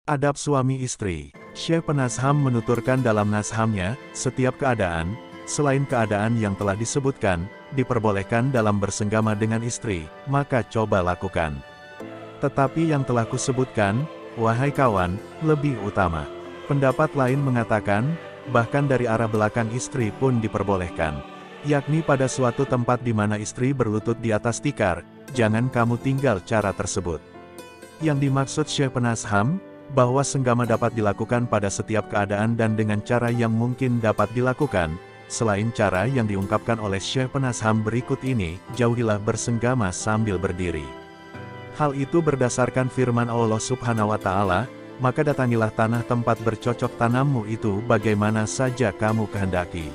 Adab suami istri. Syekh Penasham menuturkan dalam nashamnya, setiap keadaan, selain keadaan yang telah disebutkan, diperbolehkan dalam bersenggama dengan istri, maka coba lakukan. Tetapi yang telah kusebutkan, wahai kawan, lebih utama. Pendapat lain mengatakan, bahkan dari arah belakang istri pun diperbolehkan. Yakni pada suatu tempat di mana istri berlutut di atas tikar, jangan kamu tinggal cara tersebut. Yang dimaksud Syekh Penasham, bahwa senggama dapat dilakukan pada setiap keadaan dan dengan cara yang mungkin dapat dilakukan, selain cara yang diungkapkan oleh Syekh Penasham berikut ini, jauhilah bersenggama sambil berdiri. Hal itu berdasarkan firman Allah Subhanahu wa Ta'ala, maka datangilah tanah tempat bercocok tanammu itu bagaimana saja kamu kehendaki.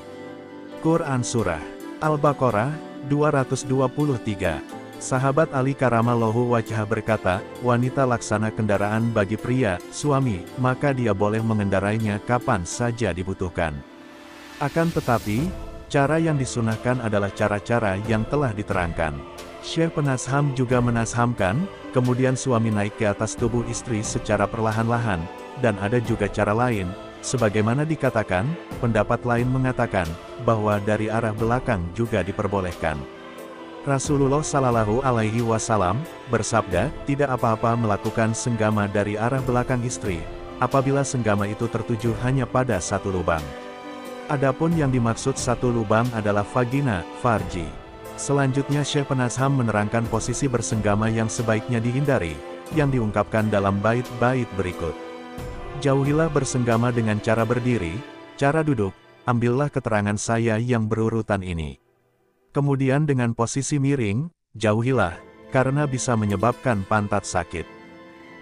Quran Surah Al-Baqarah 223. Sahabat Ali karamallahu wajhah berkata, wanita laksana kendaraan bagi pria, suami, maka dia boleh mengendarainya kapan saja dibutuhkan. Akan tetapi, cara yang disunahkan adalah cara-cara yang telah diterangkan. Syekh Penasham juga menashamkan, kemudian suami naik ke atas tubuh istri secara perlahan-lahan, dan ada juga cara lain, sebagaimana dikatakan, pendapat lain mengatakan, bahwa dari arah belakang juga diperbolehkan. Rasulullah Shallallahu Alaihi Wasallam bersabda, tidak apa-apa melakukan senggama dari arah belakang istri, apabila senggama itu tertuju hanya pada satu lubang. Adapun yang dimaksud satu lubang adalah vagina, farji. Selanjutnya Syekh Penasham menerangkan posisi bersenggama yang sebaiknya dihindari, yang diungkapkan dalam bait-bait berikut. Jauhilah bersenggama dengan cara berdiri, cara duduk, ambillah keterangan saya yang berurutan ini. Kemudian dengan posisi miring, jauhilah, karena bisa menyebabkan pantat sakit.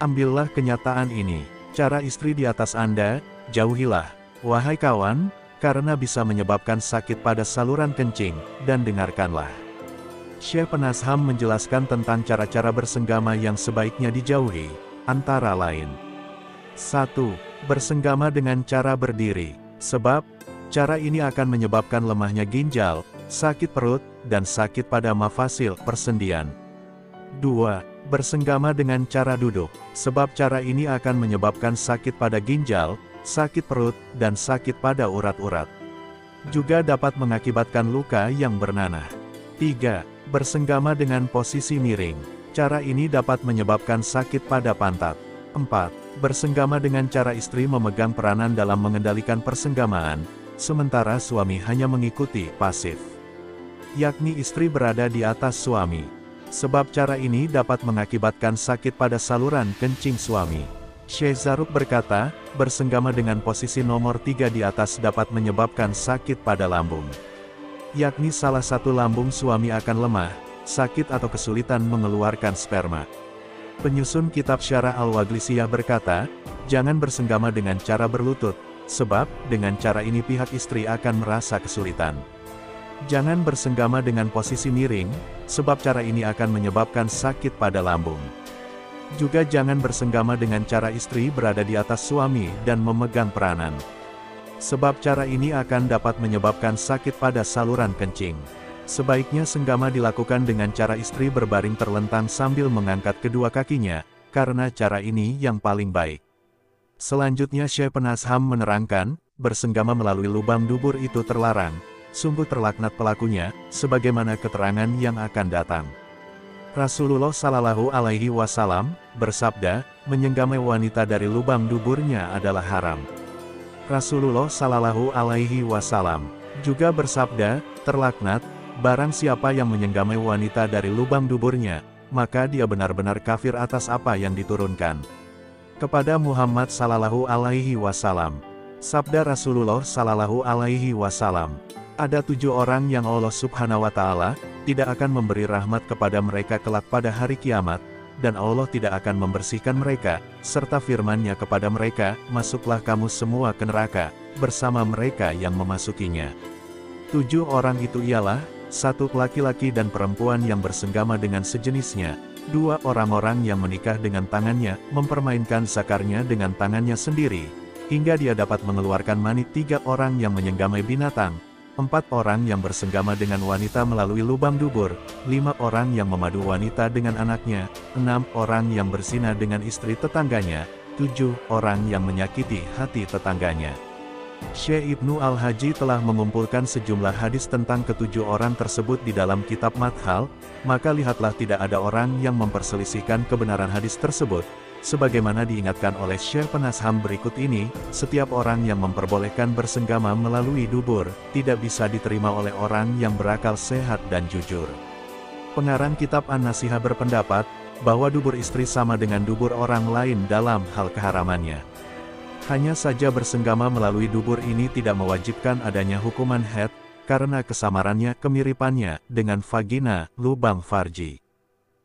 Ambillah kenyataan ini, cara istri di atas Anda, jauhilah, wahai kawan, karena bisa menyebabkan sakit pada saluran kencing, dan dengarkanlah. Syekh Penasham menjelaskan tentang cara-cara bersenggama yang sebaiknya dijauhi, antara lain. 1. Bersenggama dengan cara berdiri, sebab, cara ini akan menyebabkan lemahnya ginjal, sakit perut, dan sakit pada mafasil persendian. 2. Bersenggama dengan cara duduk, sebab cara ini akan menyebabkan sakit pada ginjal, sakit perut, dan sakit pada urat-urat. Juga dapat mengakibatkan luka yang bernanah. 3. Bersenggama dengan posisi miring. Cara ini dapat menyebabkan sakit pada pantat. 4. Bersenggama dengan cara istri memegang peranan dalam mengendalikan persenggamaan, sementara suami hanya mengikuti pasif. Yakni istri berada di atas suami. Sebab cara ini dapat mengakibatkan sakit pada saluran kencing suami. Syekh Zarruq berkata, bersenggama dengan posisi nomor 3 di atas dapat menyebabkan sakit pada lambung. Yakni salah satu lambung suami akan lemah, sakit atau kesulitan mengeluarkan sperma. Penyusun kitab Syarah Al-Waglisiyah berkata, jangan bersenggama dengan cara berlutut, sebab, dengan cara ini pihak istri akan merasa kesulitan. Jangan bersenggama dengan posisi miring, sebab cara ini akan menyebabkan sakit pada lambung. Juga jangan bersenggama dengan cara istri berada di atas suami dan memegang peranan. Sebab cara ini akan dapat menyebabkan sakit pada saluran kencing. Sebaiknya senggama dilakukan dengan cara istri berbaring terlentang sambil mengangkat kedua kakinya, karena cara ini yang paling baik. Selanjutnya Syekh Penasham menerangkan, bersenggama melalui lubang dubur itu terlarang. Sungguh terlaknat pelakunya, sebagaimana keterangan yang akan datang. Rasulullah Shallallahu Alaihi Wasallam bersabda, menyenggamai wanita dari lubang duburnya adalah haram. Rasulullah Shallallahu Alaihi Wasallam juga bersabda, terlaknat, barang siapa yang menyenggamai wanita dari lubang duburnya, maka dia benar-benar kafir atas apa yang diturunkan kepada Muhammad Shallallahu Alaihi Wasallam. Sabda Rasulullah Shallallahu Alaihi Wasallam, ada 7 orang yang Allah Subhanahu wa Ta'ala tidak akan memberi rahmat kepada mereka kelak pada hari kiamat, dan Allah tidak akan membersihkan mereka, serta firman-Nya kepada mereka, masuklah kamu semua ke neraka, bersama mereka yang memasukinya. 7 orang itu ialah, 1 laki-laki dan perempuan yang bersenggama dengan sejenisnya, 2 orang-orang yang menikah dengan tangannya, mempermainkan zakarnya dengan tangannya sendiri, hingga dia dapat mengeluarkan mani, 3 orang yang menyenggamai binatang, 4 orang yang bersenggama dengan wanita melalui lubang dubur, 5 orang yang memadu wanita dengan anaknya, 6 orang yang berzina dengan istri tetangganya, 7 orang yang menyakiti hati tetangganya. Syekh Ibnu Al-Haji telah mengumpulkan sejumlah hadis tentang ketujuh orang tersebut di dalam kitab Madkhal, maka lihatlah tidak ada orang yang memperselisihkan kebenaran hadis tersebut. Sebagaimana diingatkan oleh Syekh Penasham berikut ini, setiap orang yang memperbolehkan bersenggama melalui dubur, tidak bisa diterima oleh orang yang berakal sehat dan jujur. Pengarang kitab An-Nasihah berpendapat, bahwa dubur istri sama dengan dubur orang lain dalam hal keharamannya. Hanya saja bersenggama melalui dubur ini tidak mewajibkan adanya hukuman haid, karena kesamarannya kemiripannya dengan vagina, lubang farji.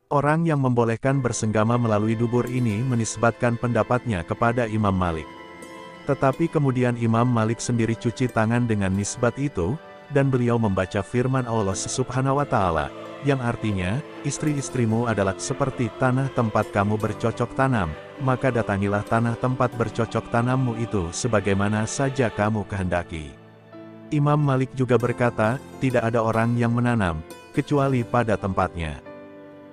Orang yang membolehkan bersenggama melalui dubur ini menisbatkan pendapatnya kepada Imam Malik. Tetapi kemudian Imam Malik sendiri cuci tangan dengan nisbat itu, dan beliau membaca firman Allah Subhanahu wa Ta'ala, yang artinya, istri-istrimu adalah seperti tanah tempat kamu bercocok tanam, maka datangilah tanah tempat bercocok tanammu itu sebagaimana saja kamu kehendaki. Imam Malik juga berkata, tidak ada orang yang menanam, kecuali pada tempatnya.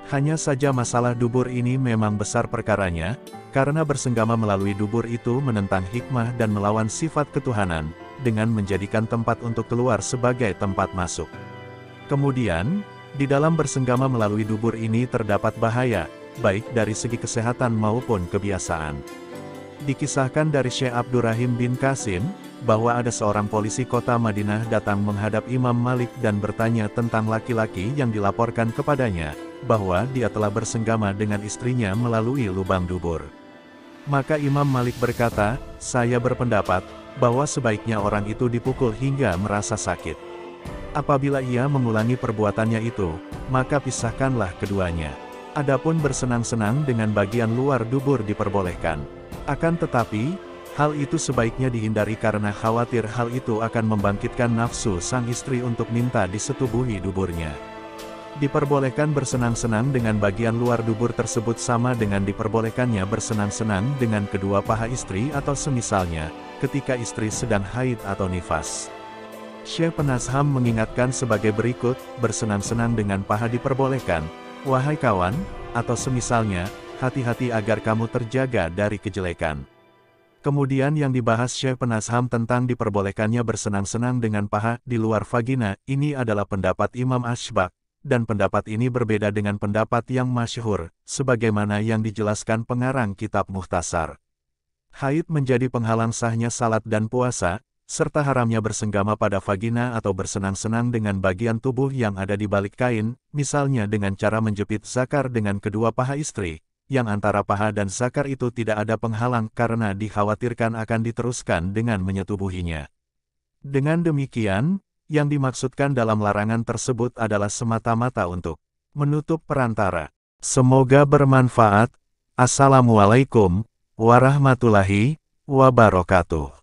Hanya saja masalah dubur ini memang besar perkaranya, karena bersenggama melalui dubur itu menentang hikmah dan melawan sifat ketuhanan, dengan menjadikan tempat untuk keluar sebagai tempat masuk. Kemudian, di dalam bersenggama melalui dubur ini terdapat bahaya, baik dari segi kesehatan maupun kebiasaan. Dikisahkan dari Syekh Abdurrahim bin Qasim, bahwa ada seorang polisi kota Madinah datang menghadap Imam Malik dan bertanya tentang laki-laki yang dilaporkan kepadanya, bahwa dia telah bersenggama dengan istrinya melalui lubang dubur. Maka Imam Malik berkata, saya berpendapat, bahwa sebaiknya orang itu dipukul hingga merasa sakit. Apabila ia mengulangi perbuatannya itu, maka pisahkanlah keduanya. Adapun bersenang-senang dengan bagian luar dubur diperbolehkan. Akan tetapi, hal itu sebaiknya dihindari karena khawatir hal itu akan membangkitkan nafsu sang istri untuk minta disetubuhi duburnya. Diperbolehkan bersenang-senang dengan bagian luar dubur tersebut sama dengan diperbolehkannya bersenang-senang dengan kedua paha istri atau semisalnya, ketika istri sedang haid atau nifas. Syekh Penasham mengingatkan sebagai berikut, bersenang-senang dengan paha diperbolehkan, wahai kawan, atau semisalnya, hati-hati agar kamu terjaga dari kejelekan. Kemudian yang dibahas Syekh Penasham tentang diperbolehkannya bersenang-senang dengan paha di luar vagina, ini adalah pendapat Imam Ashbaq, dan pendapat ini berbeda dengan pendapat yang masyhur, sebagaimana yang dijelaskan pengarang kitab Mukhtasar. Haid menjadi penghalang sahnya salat dan puasa, serta haramnya bersenggama pada vagina atau bersenang-senang dengan bagian tubuh yang ada di balik kain, misalnya dengan cara menjepit zakar dengan kedua paha istri, yang antara paha dan zakar itu tidak ada penghalang karena dikhawatirkan akan diteruskan dengan menyetubuhinya. Dengan demikian, yang dimaksudkan dalam larangan tersebut adalah semata-mata untuk menutup perantara. Semoga bermanfaat. Assalamualaikum warahmatullahi wabarakatuh.